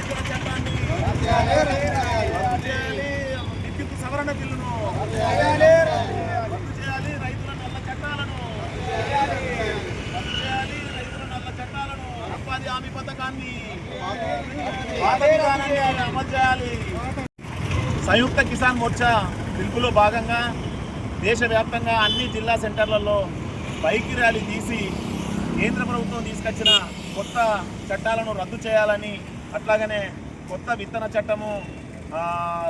విద్యుత్ చట్టాన్ని రద్దు చేయాలి. విద్యుత్ సవరణ బిల్లును రద్దు చేయాలి. రైతుల నల్ల చట్టాలను రద్దు చేయాలి. రైతుల నల్ల చట్టాలను ఉపాధి హామీ పథకాన్ని పాత విధానాన్ని అమలు చేయాలి. సంయుక్త కిసాన్ మోర్చా పిలుపులో భాగంగా దేశవ్యాప్తంగా అన్ని జిల్లా సెంటర్లలో బైక్ ర్యాలీ తీసి కేంద్ర ప్రభుత్వం తీసుకొచ్చిన కొత్త చట్టాలను రద్దు చేయాలని, అట్లాగనే కొత్త విత్తన చట్టము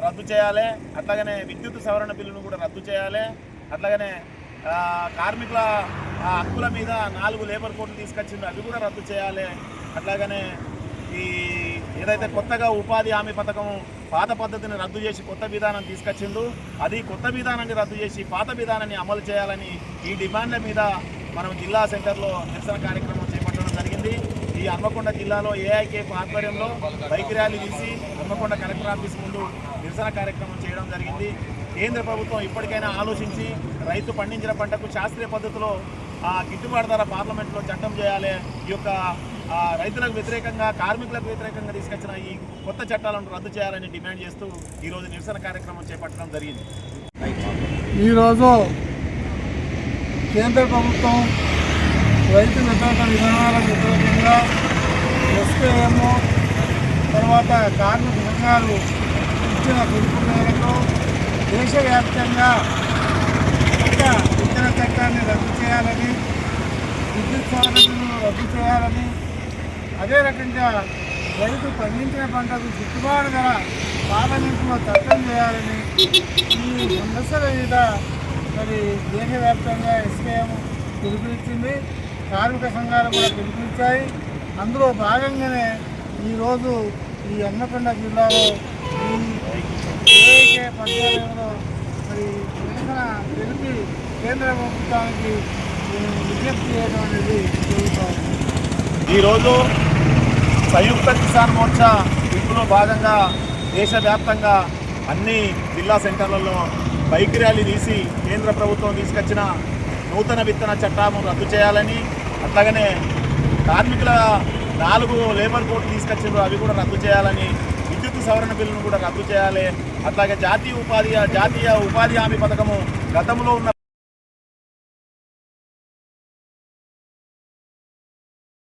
రద్దు చేయాలి, అట్లాగనే విద్యుత్ సవరణ బిల్లును కూడా రద్దు చేయాలి, అట్లాగనే కార్మికుల హక్కుల మీద 4 లేబర్ కోడ్లు తీసుకొచ్చిందో అవి కూడా రద్దు చేయాలి, అట్లాగనే ఈ ఏదైతే కొత్తగా ఉపాధి హామీ పథకం పాత పద్ధతిని రద్దు చేసి కొత్త విధానం తీసుకొచ్చిందో అది కొత్త విధానాన్ని రద్దు చేసి పాత విధానాన్ని అమలు చేయాలని ఈ డిమాండ్ల మీద మనం జిల్లా సెంటర్లో నిరసన కార్యక్రమం చేపట్టడం జరిగింది. ఈ హన్మకొండ జిల్లాలో ఏఐకేఎఫ్ ఆధ్వర్యంలో బైక్ ర్యాలీ తీసి హన్మకొండ కలెక్టర్ ఆఫీస్ ముందు నిరసన కార్యక్రమం చేయడం జరిగింది. కేంద్ర ప్రభుత్వం ఇప్పటికైనా ఆలోచించి రైతు పండించిన పంటకు శాస్త్రీయ పద్ధతిలో గిట్టుబాటు ధర పార్లమెంట్లో చట్టం చేయాలి. ఈ యొక్క రైతులకు వ్యతిరేకంగా కార్మికులకు వ్యతిరేకంగా తీసుకొచ్చిన ఈ కొత్త చట్టాలను రద్దు చేయాలని డిమాండ్ చేస్తూ ఈరోజు నిరసన కార్యక్రమం చేపట్టడం జరిగింది. ఈరోజు కేంద్ర ప్రభుత్వం రైతు వ్యతిరేక విధానాలకు వ్యతిరేకంగా ఎస్కేఎం తర్వాత కార్మిక సంఘాలు ఇచ్చిన పిలుపు మేరకు దేశవ్యాప్తంగా కొత్త విత్తన చట్టాన్ని రద్దు చేయాలని, విద్యుత్ సవరణను రద్దు చేయాలని, అదే రకంగా రైతు పండించిన పంటకు గిట్టుబాటు ధర పార్లమెంట్లో చట్టం చేయాలని ఈ సమస్యల మీద మరి దేశవ్యాప్తంగా ఎస్కేఎం పిలుపునిచ్చింది. కార్మిక సంఘాలు కూడా పిలుపునిచ్చాయి. అందులో భాగంగానే ఈరోజు ఈ హన్మకొండ జిల్లాలో ఈ ఏఐకే పద్యాలయంలో మరి నిరసన తెలిపి కేంద్ర ప్రభుత్వానికి విజ్ఞప్తి చేయడం అనేది జరుగుతుంది. ఈరోజు సంయుక్త కిసాన్ మోర్చా పిలుపులో భాగంగా దేశవ్యాప్తంగా అన్ని జిల్లా సెంటర్లలో బైక్ ర్యాలీ తీసి కేంద్ర ప్రభుత్వం తీసుకొచ్చిన నూతన విత్తన చట్టాలను రద్దు చేయాలని, అట్లాగనే కార్మికుల 4 లేబర్ కోడ్లు తీసుకొచ్చారు అవి కూడా రద్దు చేయాలని, విద్యుత్ సవరణ బిల్లును కూడా రద్దు చేయాలి, అట్లాగే జాతీయ ఉపాధి హామీ పథకము గతంలో ఉన్న